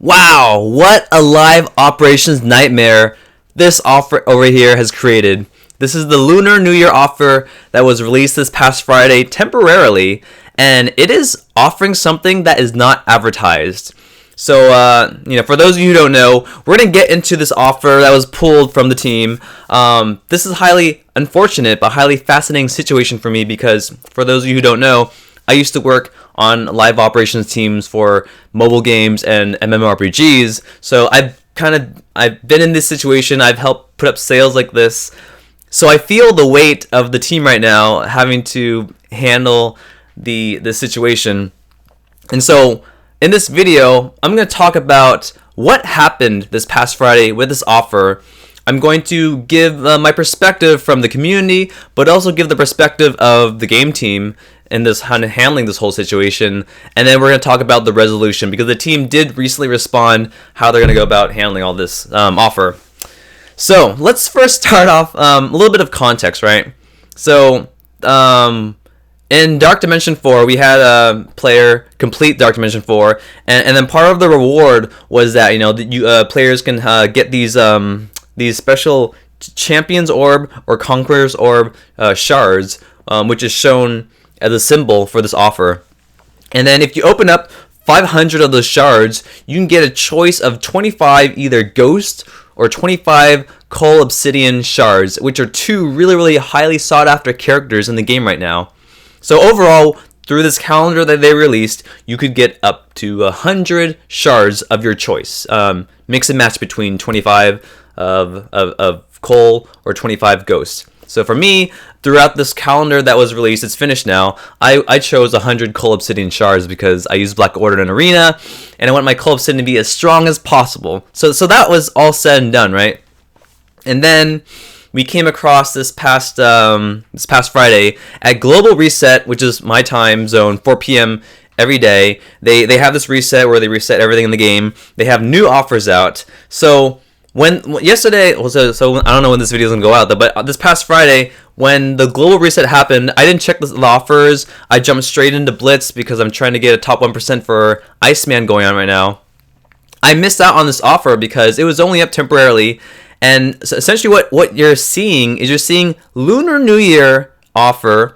Wow, what a live operations nightmare this offer over here has created. This is the Lunar New Year offer that was released this past Friday temporarily, and it is offering something that is not advertised. So, for those of you who don't know, we're going to get into this offer that was pulled from the team. This is highly unfortunate, but highly fascinating situation for me because, for those of you who don't know, I used to work on live operations teams for mobile games and MMORPGs. So I've been in this situation. I've helped put up sales like this. So I feel the weight of the team right now having to handle the situation. And so in this video, I'm going to talk about what happened this past Friday with this offer. I'm going to give my perspective from the community, but also give the perspective of the game team in this handling this whole situation. And then we're going to talk about the resolution because the team did recently respond how they're going to go about handling all this offer. So let's first start off a little bit of context, right? So in Dark Dimension 4, we had a player complete Dark Dimension 4, and then part of the reward was that players can get these special Champions Orb or Conqueror's Orb shards, which is shown as a symbol for this offer. And then if you open up 500 of those shards, you can get a choice of 25 either Ghost or 25 Cull Obsidian shards, which are two really, really highly sought after characters in the game right now. So overall, through this calendar that they released, you could get up to 100 shards of your choice. Mix and match between 25 of Cull or 25 Ghost. So for me, throughout this calendar that was released, it's finished now, I chose 100 Cull Obsidian shards because I use Black Order in Arena, and I want my Cull Obsidian to be as strong as possible. So that was all said and done, right? And then we came across this past Friday at Global Reset, which is my time zone, 4 p.m. every day. They have this reset where they reset everything in the game. They have new offers out. So yesterday, so I don't know when this video is gonna go out, but this past Friday, when the global reset happened, I didn't check the offers. I jumped straight into Blitz because I'm trying to get a top 1% for Iceman going on right now. I missed out on this offer because it was only up temporarily, and so essentially what you're seeing Lunar New Year offer.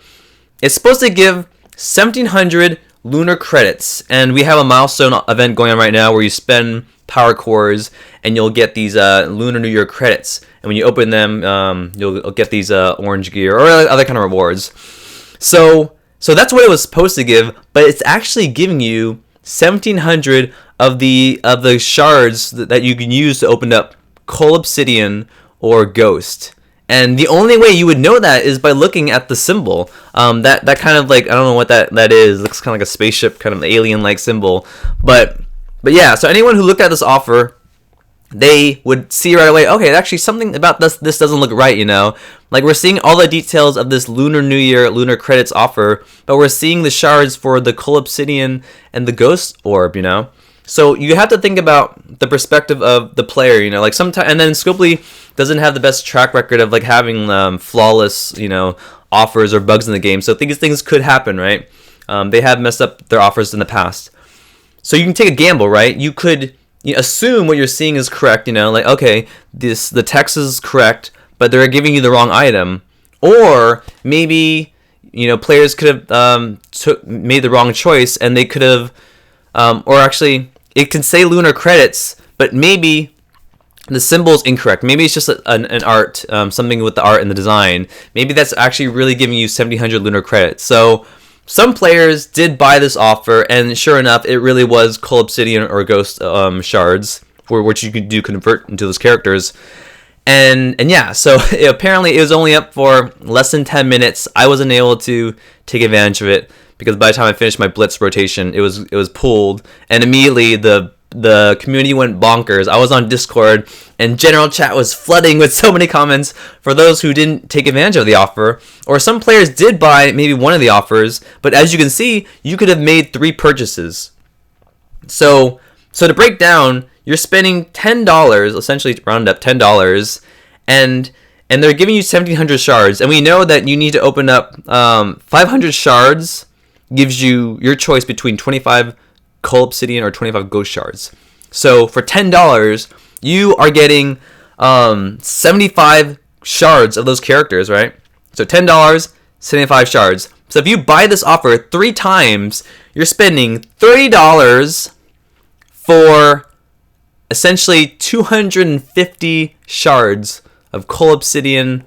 It's supposed to give 1,700 lunar credits, and we have a milestone event going on right now where you spend power cores and you'll get these Lunar New Year credits, and when you open them you'll get these orange gear or other kind of rewards. So that's what it was supposed to give, but it's actually giving you 1,700 of the shards that you can use to open up Cull Obsidian or Ghost. And the only way you would know that is by looking at the symbol. That kind of like, I don't know what that is. It looks kind of like a spaceship, kind of alien-like symbol. But yeah, so anyone who looked at this offer, they would see right away, okay, actually something about this doesn't look right, Like we're seeing all the details of this Lunar New Year Lunar Credits offer, but we're seeing the shards for the Cull Obsidian and the Ghost Orb, So you have to think about the perspective of the player, like sometimes, and then Scopely doesn't have the best track record of like having flawless, offers or bugs in the game. So things could happen, right? They have messed up their offers in the past. So you can take a gamble, right? You could assume what you're seeing is correct, like, okay, the text is correct, but they're giving you the wrong item. Or maybe, players could have made the wrong choice and they could have, or actually, it can say lunar credits, but maybe the symbol's incorrect. Maybe it's just an art, something with the art and the design. Maybe that's actually really giving you 1,700 lunar credits. So some players did buy this offer, and sure enough, it really was Cull Obsidian or Ghost shards, for which you could convert into those characters. And yeah, so apparently it was only up for less than 10 minutes. I wasn't able to take advantage of it because by the time I finished my Blitz rotation, it was pulled, and immediately the community went bonkers. I was on Discord, and general chat was flooding with so many comments for those who didn't take advantage of the offer, or some players did buy maybe one of the offers, but as you can see, you could have made 3 purchases. So to break down, you're spending $10, essentially round up $10, and they're giving you 1,700 shards, and we know that you need to open up 500 shards. Gives you your choice between 25 Cull Obsidian or 25 Ghost Shards. So for $10, you are getting 75 shards of those characters, right? So $10, 75 shards. So if you buy this offer 3 times, you're spending $30 for essentially 250 shards of Cull Obsidian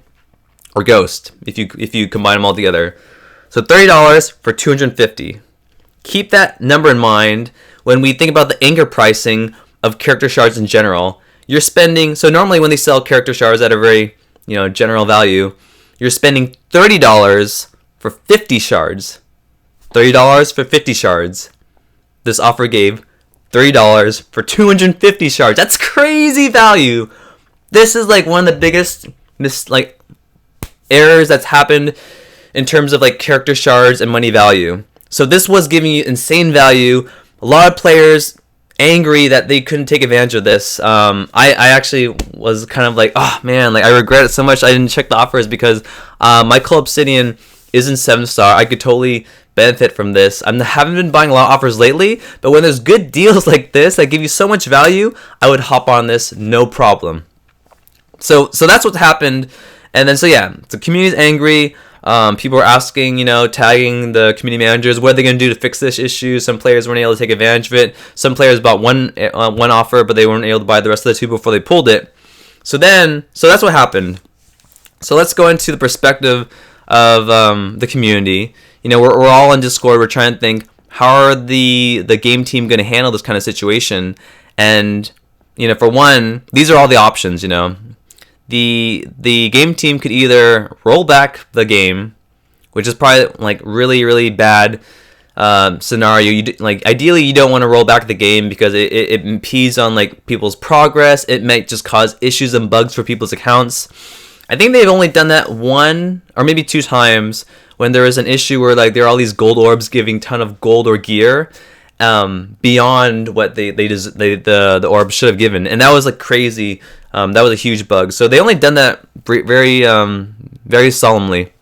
or Ghost if you combine them all together. So $30 for 250. Keep that number in mind when we think about the anchor pricing of character shards in general. You're spending, so normally when they sell character shards at a very, general value, you're spending $30 for 50 shards. $30 for 50 shards. This offer gave $30 for 250 shards. That's crazy value. This is like one of the biggest errors that's happened in terms of like character shards and money value. So this was giving you insane value. A lot of players angry that they couldn't take advantage of this. I actually was kind of like, oh man, like I regret it so much I didn't check the offers because my Cull Obsidian isn't 7-star. I could totally benefit from this. I haven't been buying a lot of offers layly, but when there's good deals like this that give you so much value, I would hop on this no problem. So that's what happened. And then the community's angry. People are asking, tagging the community managers, what are they going to do to fix this issue? Some players weren't able to take advantage of it. Some players bought one offer, but they weren't able to buy the rest of the 2 before they pulled it. So that's what happened. So let's go into the perspective of the community. We're all on Discord. We're trying to think, how are the game team going to handle this kind of situation? And, for one, these are all the options, The game team could either roll back the game, which is probably like really, really bad scenario. Ideally, you don't want to roll back the game because it impedes on like people's progress. It might just cause issues and bugs for people's accounts. I think they've only done that 1 or maybe 2 times when there was an issue where like there are all these gold orbs giving ton of gold or gear beyond what the orbs should have given, and that was like crazy. That was a huge bug. So they only done that very very solemnly.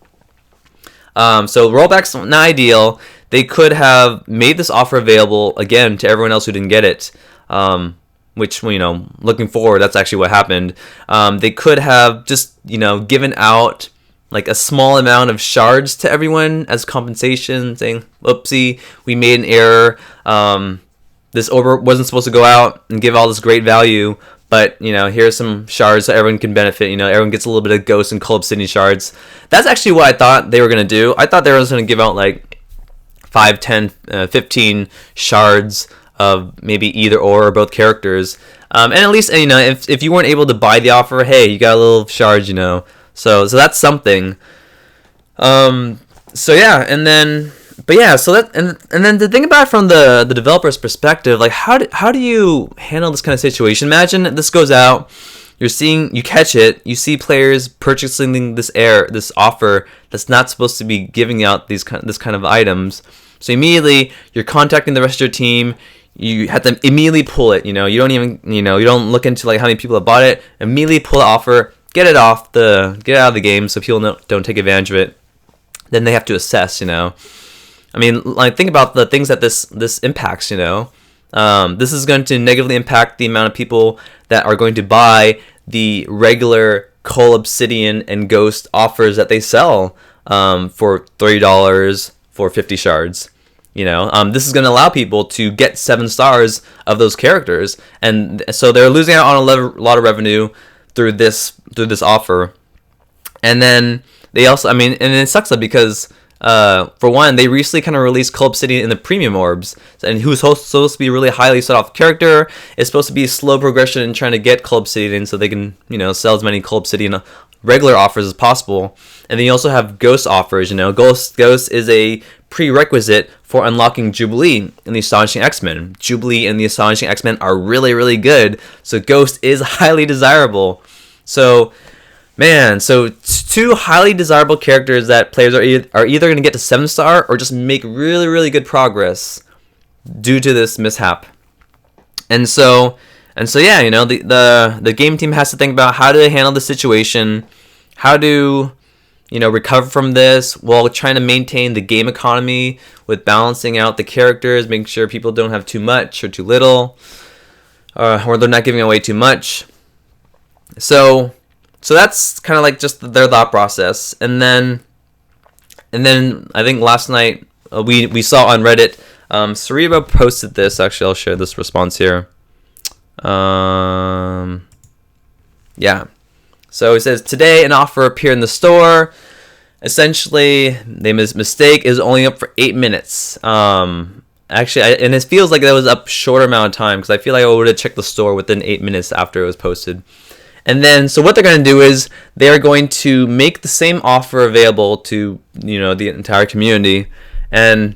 So rollback's not ideal. They could have made this offer available again to everyone else who didn't get it. Which, looking forward, that's actually what happened. They could have just, given out like a small amount of shards to everyone as compensation, saying, "Oopsie, we made an error. This orb wasn't supposed to go out and give all this great value, but here's some shards so everyone can benefit. Everyone gets a little bit of Ghost and Cull Obsidian shards." That's actually what I thought they were gonna do. I thought they were just gonna give out like 5, 10, 15 shards of maybe either or both characters. And at least if you weren't able to buy the offer, hey, you got a little shards, So that's something. And then to think about it from the developer's perspective, like how do you handle this kind of situation? Imagine this goes out, you catch it, you see players purchasing this offer that's not supposed to be giving out this kind of items. So immediately you're contacting the rest of your team. You have to immediately pull it. You don't even you don't look into like how many people have bought it. Immediately pull the offer, get it out of the game so people don't take advantage of it. Then they have to assess. I mean, like think about the things that this impacts. This is going to negatively impact the amount of people that are going to buy the regular Cull Obsidian and Ghost offers that they sell for $30 for 50 shards. This is going to allow people to get 7 stars of those characters, and so they're losing out on a lot of revenue through this offer. And then they also, and it sucks because for one, they recently kind of released Cull Obsidian in the premium orbs, and who's supposed to be a really highly sought off character. It's supposed to be a slow progression in trying to get Cull Obsidian so they can sell as many Cull Obsidian regular offers as possible. And then you also have Ghost offers. Ghost is a prerequisite for unlocking Jubilee in the Astonishing X-Men. Jubilee and the Astonishing X-Men are really, really good, so Ghost is highly desirable. So 2 highly desirable characters that players are either going to get to 7-star or just make really, really good progress due to this mishap. And so the game team has to think about how to handle the situation, how to recover from this while trying to maintain the game economy with balancing out the characters, making sure people don't have too much or too little. or they're not giving away too much. So that's kind of like just their thought process. And then I think last night we saw on Reddit, Cerebo posted this. Actually, I'll share this response here. Yeah. So it says, today an offer appeared in the store. Essentially, the mistake is only up for 8 minutes. Actually, and it feels like that was up shorter amount of time, because I feel like I would have checked the store within 8 minutes after it was posted. And then, so what they're going to do is they're going to make the same offer available to, the entire community. And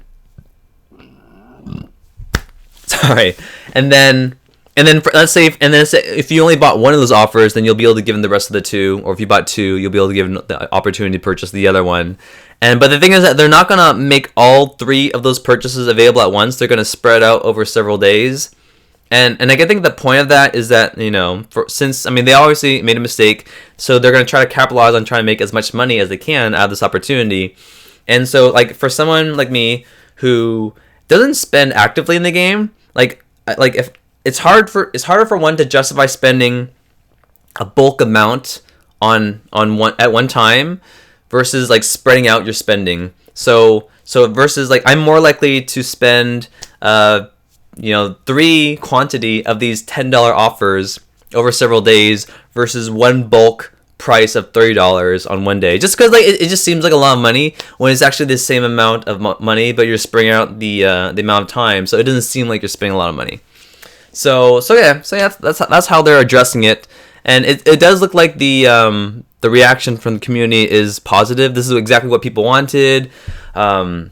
sorry. And then let's say if you only bought one of those offers, then you'll be able to give them the rest of the two. Or if you bought two, you'll be able to give them the opportunity to purchase the other one. But the thing is that they're not going to make all 3 of those purchases available at once. They're going to spread out over several days. And I think the point of that is that, since they obviously made a mistake, so they're going to try to capitalize on trying to make as much money as they can out of this opportunity. And so, like, for someone like me who doesn't spend actively in the game, like if it's harder for one to justify spending a bulk amount on one at one time versus like spreading out your spending. So versus like I'm more likely to spend 3 quantity of these $10 offers over several days versus one bulk price of $30 on one day, just because like it just seems like a lot of money when it's actually the same amount of money, but you're spreading out the amount of time, so it doesn't seem like you're spending a lot of money. So that's how they're addressing it, and it does look like the reaction from the community is positive. This is exactly what people wanted. The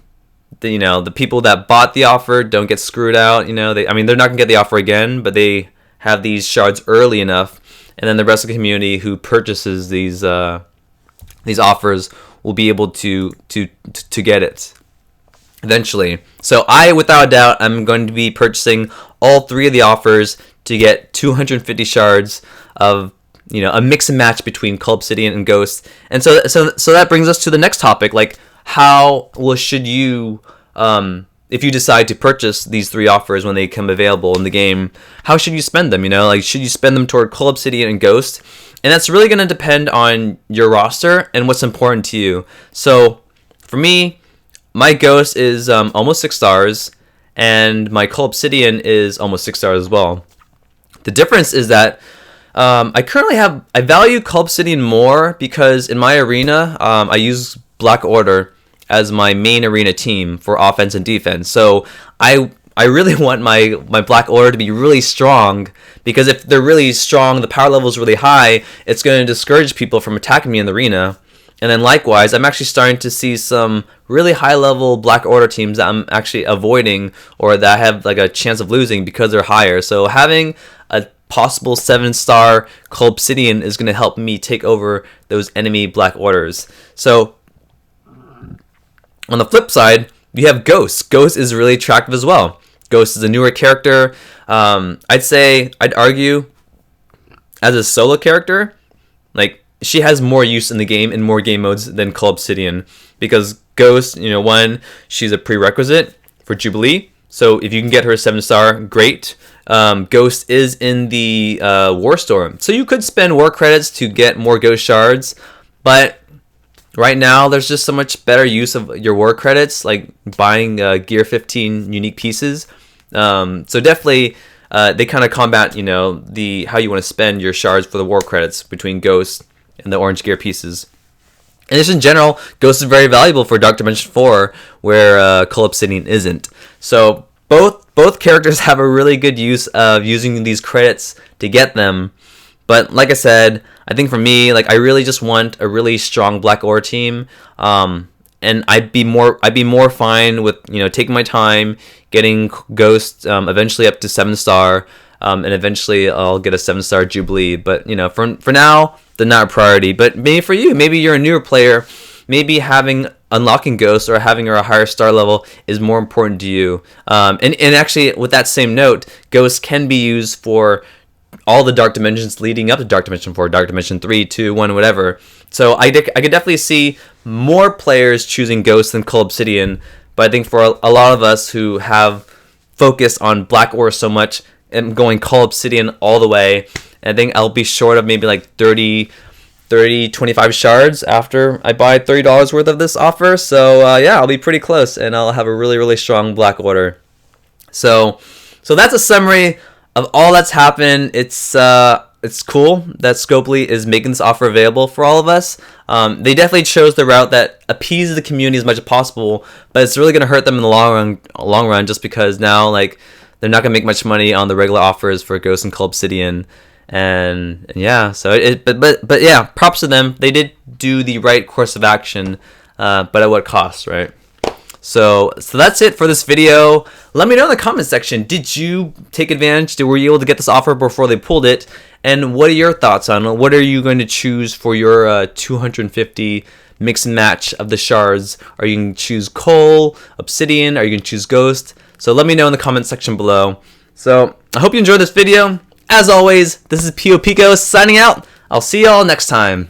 people that bought the offer don't get screwed out. They're not gonna get the offer again, but they have these shards early enough, and then the rest of the community who purchases these offers will be able to get it eventually. So I, without a doubt, I'm going to be purchasing all 3 of the offers to get 250 shards of a mix and match between Cull Obsidian and Ghost. And so that brings us to the next topic, like should you if you decide to purchase these 3 offers when they come available in the game, how should you spend them? Should you spend them toward Cull Obsidian and Ghost? And that's really going to depend on your roster and what's important to you. So for me, my Ghost is almost 6 stars, and my Cull Obsidian is almost 6 stars as well. The difference is that I value Cull Obsidian more because in my arena, I use Black Order as my main arena team for offense and defense. So I really want my Black Order to be really strong, because if they're really strong, the power level is really high, it's going to discourage people from attacking me in the arena. And then likewise, I'm actually starting to see some really high level Black Order teams that I'm actually avoiding, or that have like a chance of losing because they're higher. So having a possible 7-star Cull Obsidian is going to help me take over those enemy Black Orders. So on the flip side, you have Ghost. Ghost is really attractive as well. Ghost is a newer character. I'd argue as a solo character, like, she has more use in the game in more game modes than Cull Obsidian, because Ghost, one, she's a prerequisite for Jubilee. So if you can get her a 7-star, great. Ghost is in the War Store, so you could spend war credits to get more Ghost shards, but right now there's just so much better use of your war credits, like buying Gear 15 unique pieces. So definitely they kind of combat the how you want to spend your shards for the war credits between Ghost and the orange gear pieces. And just in general, Ghost is very valuable for Dark Dimension 4, where Cull Obsidian isn't. So both characters have a really good use of using these credits to get them. But like I said, I think for me, like, I really just want a really strong Black Order team. And I'd be more fine with taking my time, getting Ghost eventually up to 7-star, and eventually I'll get a 7-star Jubilee. But for now, they're not a priority. But maybe for you, maybe you're a newer player, maybe unlocking Ghost or having her a higher star level is more important to you. And actually, with that same note, Ghost can be used for all the Dark Dimensions leading up to Dark Dimension 4, Dark Dimension 3, 2, 1, whatever. So I could definitely see more players choosing Ghost than Cull Obsidian. But I think for a lot of us who have focused on Black Order so much, am going Cull Obsidian all the way. I think I'll be short of maybe like 25 shards after I buy $30 worth of this offer. So yeah, I'll be pretty close, and I'll have a really strong black order. So that's a summary of all that's happened. It's cool that Scopely is making this offer available for all of us. They definitely chose the route that appeases the community as much as possible, but it's really going to hurt them in the long run just because now like they're not going to make much money on the regular offers for Ghost and Cull Obsidian. And yeah, so but yeah, props to them. They did do the right course of action, but at what cost, right? So that's it for this video. Let me know in the comment section, did you take advantage? Were you able to get this offer before they pulled it? And what are your thoughts on it? What are you going to choose for your 250 mix and match of the shards? Are you going to choose Cull, Obsidian? Are you going to choose Ghost? So let me know in the comment section below. So I hope you enjoyed this video. As always, this is Pio Pico signing out. I'll see y'all next time.